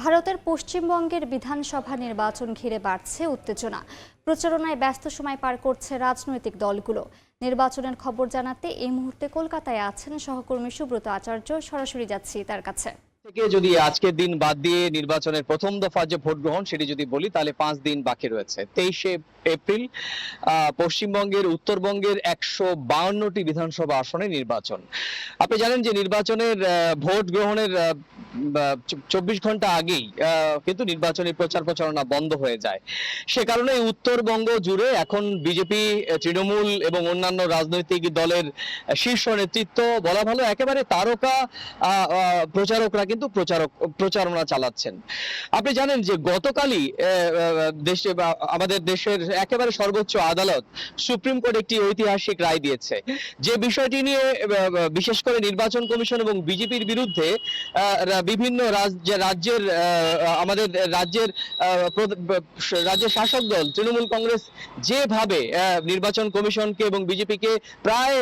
ভারতের পশ্চিমবঙ্গের বিধানসভা নির্বাচন ঘিরে বাড়ছে উত্তেজনা। প্রচারণায় ব্যস্ত সময় পার করছে রাজনৈতিক দলগুলো। নির্বাচনের খবর জানাতে এই মুহূর্তে কলকাতায় আছেন সহকর্মী সুব্রত আচার্য। সরাসরি যাচ্ছি তার কাছে। থেকে যদি আজকের দিন বাদ দিয়ে নির্বাচনের প্রথম দফা যে ভোট গ্রহণ সেটি যদি বলি তাহলে 5 দিন বাকি রয়েছে। 23শে এপ্রিল পশ্চিমবঙ্গের উত্তরবঙ্গের 152টি বিধানসভা আসনে নির্বাচন। আপনি জানেন যে নির্বাচনের ভোট গ্রহণের 24 ঘন্টা আগেই কিন্তু নির্বাচনী প্রচার প্রচারণা বন্ধ হয়ে যায়। সে কারণে উত্তরবঙ্গ জুড়ে এখন বিজেপি, তৃণমূল এবং অন্যান্য রাজনৈতিক দলের শীর্ষ নেতৃত্ব, বলা ভালো একেবারে তারকা প্রচারকরা কিন্তু প্রচারণা চালাচ্ছেন। আপনি জানেন যে গতকালই দেশে আমাদের দেশের একেবারে সর্বোচ্চ আদালত সুপ্রিম কোর্ট একটি ঐতিহাসিক রায় দিয়েছে, যে বিষয়টি নিয়ে বিশেষ করে নির্বাচন কমিশন এবং বিজেপির বিরুদ্ধে বিভিন্ন রাজ্যের আমাদের রাজ্যের শাসক দল তৃণমূল কংগ্রেস যেভাবে নির্বাচন কমিশনকে এবং বিজেপিকে প্রায়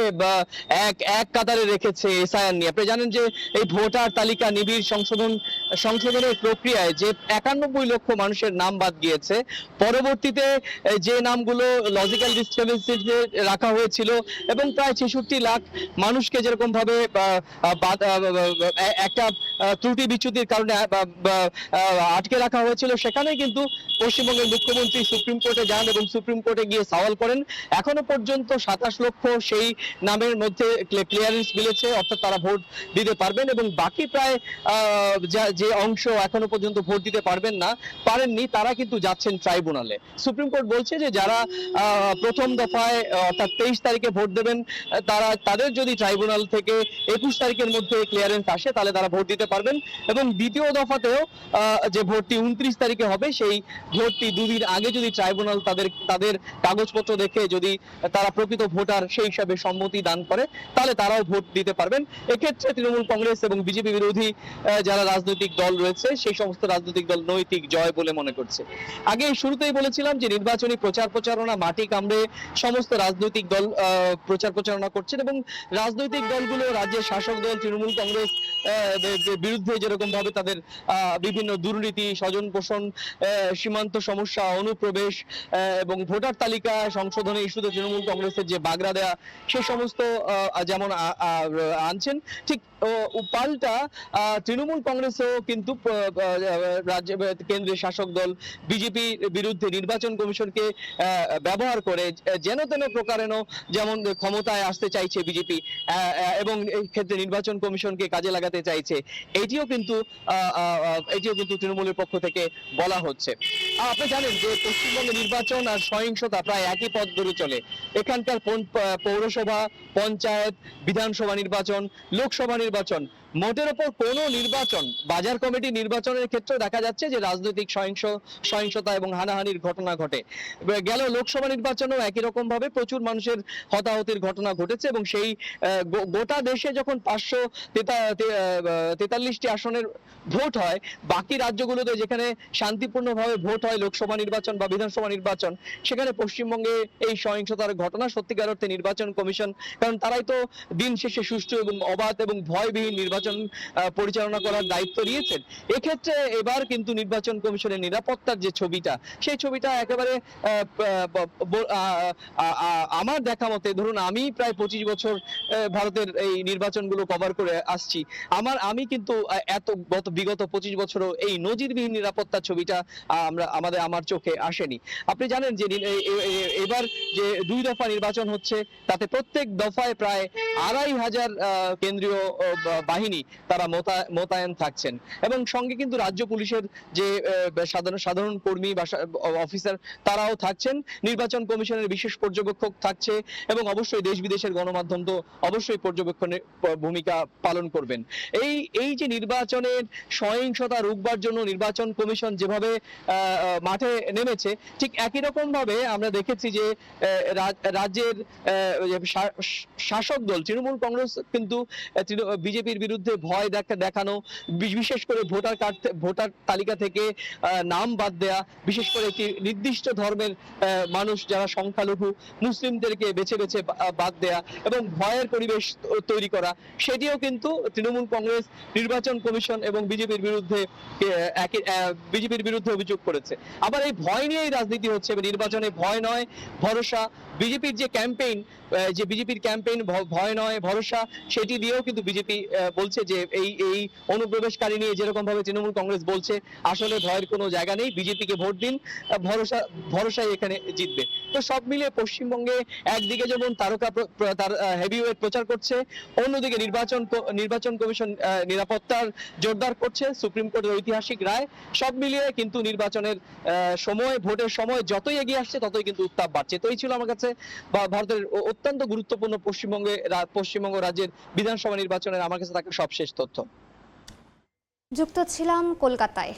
এক কাতারে রেখেছে এসআইআর নিয়ে। আপনি জানেন যে এই ভোটার তালিকা নিবিড় সংশোধনের প্রক্রিয়ায় যে 91 লক্ষ মানুষের নাম বাদ গিয়েছে, পরবর্তীতে যে নামগুলো লজিক্যাল ডিসক্রিমিনেন্সিতে রাখা হয়েছিল এবং প্রায় 66 লাখ মানুষকে যেরকম ভাবে একটা ত্রুটি বিচ্যুতির কারণে আটকে রাখা হয়েছিল, সেখানে কিন্তু পশ্চিমবঙ্গের মুখ্যমন্ত্রী সুপ্রিম কোর্টে যান এবং সুপ্রিম কোর্টে গিয়ে সওয়াল করেন। এখনো পর্যন্ত 27 লক্ষ সেই নামের মধ্যে ক্লিয়ারেন্স মিলেছে, অর্থাৎ তারা ভোট দিতে পারবেন এবং বাকি প্রায় যে অংশ এখনো পর্যন্ত ভোট দিতে পারেননি তারা কিন্তু যাচ্ছেন ট্রাইব্যুনালে। সুপ্রিম কোর্ট বলছে যে যারা প্রথম দফায় অর্থাৎ 23 তারিখে ভোট দেবেন তাদের যদি ট্রাইব্যুনাল থেকে 21 তারিখের মধ্যে ক্লিয়ারেন্স আসে তাহলে তারা ভোট দিতে পারবেন এবং দ্বিতীয় দফাতেও যে ভোটটি 29 তারিখে হবে সেই ভোটটি দুদিন আগে যদি ট্রাইব্যুনাল তাদের কাগজপত্র দেখে যদি তারা প্রকৃত ভোটার সেই হিসাবে সম্মতি দান করে তাহলে তারাও ভোট দিতে পারবেন। এক্ষেত্রে তৃণমূল কংগ্রেস এবং বিজেপি বিরোধী যারা রাজনৈতিক দল রয়েছে সেই সমস্ত রাজনৈতিক দল নৈতিক জয় বলে মনে করছে। আগে শুরুতেই বলেছিলাম যে নির্বাচনী প্রচারণা মাটি কামড়ে সমস্ত রাজনৈতিক দল প্রচার প্রচারণা করছেন এবং রাজনৈতিক দলগুলো রাজ্যের শাসক দল তৃণমূল কংগ্রেস বিরুদ্ধে যেরকম ভাবে তাদের বিভিন্ন দুর্নীতি, স্বজন পোষণ, সীমান্ত সমস্যা, অনুপ্রবেশ এবং ভোটার তালিকা সংশোধনে ইস্যুতে তৃণমূল কংগ্রেসের যে বাগড়া দেয়া সে সমস্ত যেমন আনছেন, ঠিক পাল্টা তৃণমূল কংগ্রেসও কিন্তু কেন্দ্রের শাসক দল বিজেপির বিরুদ্ধে নির্বাচন কমিশনকে ব্যবহার করে যেন তেন প্রকারেণ যেমন ক্ষমতায় আসতে চাইছে বিজেপি এবং এই ক্ষেত্রে নির্বাচন কমিশনকে কাজে লাগাতে চাইছে, এটিও কিন্তু তৃণমূলের পক্ষ থেকে বলা হচ্ছে। আপনি জানেন যে পশ্চিমবঙ্গে নির্বাচন আর সহিংসতা প্রায় একই পথ ধরে চলে। এখানকার পৌরসভা, পঞ্চায়েত, বিধানসভা নির্বাচন, লোকসভা নির্বাচন, মোটের ওপর কোনো নির্বাচন, বাজার কমিটি নির্বাচনের ক্ষেত্রে দেখা যাচ্ছে যে রাজনৈতিক সহিংসতা এবং হানাহানির ঘটনা ঘটে। গেল লোকসভা নির্বাচনেও একই রকম ভাবে প্রচুর মানুষের হতাহতির ঘটনা ঘটেছে এবং সেই গোটা দেশে যখন 543টি আসনের ভোট হয়, বাকি রাজ্যগুলোতে যেখানে শান্তিপূর্ণভাবে ভোট হয় লোকসভা নির্বাচন বা বিধানসভা নির্বাচন, সেখানে পশ্চিমবঙ্গে এই সহিংসতার ঘটনা সত্যিকার অর্থে নির্বাচন কমিশন, কারণ তারাই তো দিন শেষে সুষ্ঠু এবং অবাধ এবং ভয়বিহীন নির্বাচন পরিচালনা করার দায়িত্ব নিয়েছেন। এক্ষেত্রে এবার কিন্তু নির্বাচন কমিশনের নিরাপত্তার যে ছবিটা, সেই ছবিটা একেবারে আমার দেখা মতে, ধরুন আমি প্রায় 25 বছর ভারতের এই নির্বাচনগুলো কভার করে আসছি, আমি কিন্তু বিগত 25 বছরও এই নজিরবিহীন নিরাপত্তার ছবিটা আমার চোখে আসেনি। আপনি জানেন যে এবার যে 2 দফা নির্বাচন হচ্ছে তাতে প্রত্যেক দফায় প্রায় 2500 কেন্দ্রীয় বাহিনী তারা মোতায়েন থাকছেন এবং সঙ্গে কিন্তু রাজ্য পুলিশের যে সাধারণ কর্মী বা অফিসার তারাও থাকছেন, নির্বাচন কমিশনের বিশেষ পর্যবেক্ষক থাকছে এবং অবশ্যই দেশ বিদেশের গণমাধ্যম তো অবশ্যই পর্যবেক্ষণের ভূমিকা পালন করবেন। এই যে নির্বাচনের সহিংসতা রুখবার জন্য নির্বাচন কমিশন যেভাবে মাঠে নেমেছে, ঠিক একই রকম ভাবে আমরা দেখেছি যে রাজ্যের শাসক দল তৃণমূল কংগ্রেস কিন্তু বিজেপির বিরুদ্ধে বিরুদ্ধে ভয় দেখানো, বিশেষ করে ভোটার তালিকা থেকে নাম বাদ দেয়া, বিশেষ করে একটি নির্দিষ্ট ধর্মের মানুষ যারা সংখ্যালঘু মুসলিমদেরকে বেছে বেছে বাদ দেয়া এবং ভয়ের পরিবেশ তৈরি করা, সেটিও কিন্তু তৃণমূল কংগ্রেস, নির্বাচন কমিশন এবং বিজেপির বিরুদ্ধে অভিযোগ করেছে। আবার এই ভয় নিয়েই রাজনীতি হচ্ছে, নির্বাচনে ভয় নয় ভরসা। বিজেপির যে ক্যাম্পেইন, ভয় নয় ভরসা, সেটি দিয়েও কিন্তু বিজেপি বলছে যে এই অনুপ্রবেশকারী নিয়ে যেরকম ভাবে তৃণমূল কংগ্রেস বলছে, আসলে ভয়ের কোনো জায়গা নেই, বিজেপিকে ভোট দিন, ভরসাই এখানে জিতবে। তো সব মিলিয়ে পশ্চিমবঙ্গে একদিকে যেমন তার হেভিওয়েট প্রচার করছে, অন্যদিকে নির্বাচন কমিশন নিরাপত্তার জোরদার করছে, সুপ্রিম কোর্টের ঐতিহাসিক রায়, সব মিলিয়ে কিন্তু নির্বাচনের ভোটের সময় যতই এগিয়ে আসছে ততই কিন্তু উত্তাপ বাড়ছে। তো এই ছিল আমার কাছে ভারতের অত্যন্ত গুরুত্বপূর্ণ পশ্চিমবঙ্গ রাজ্যের বিধানসভা নির্বাচনের আমার কাছে থাকা সবশেষ তথ্য। যুক্ত ছিলাম কলকাতায়।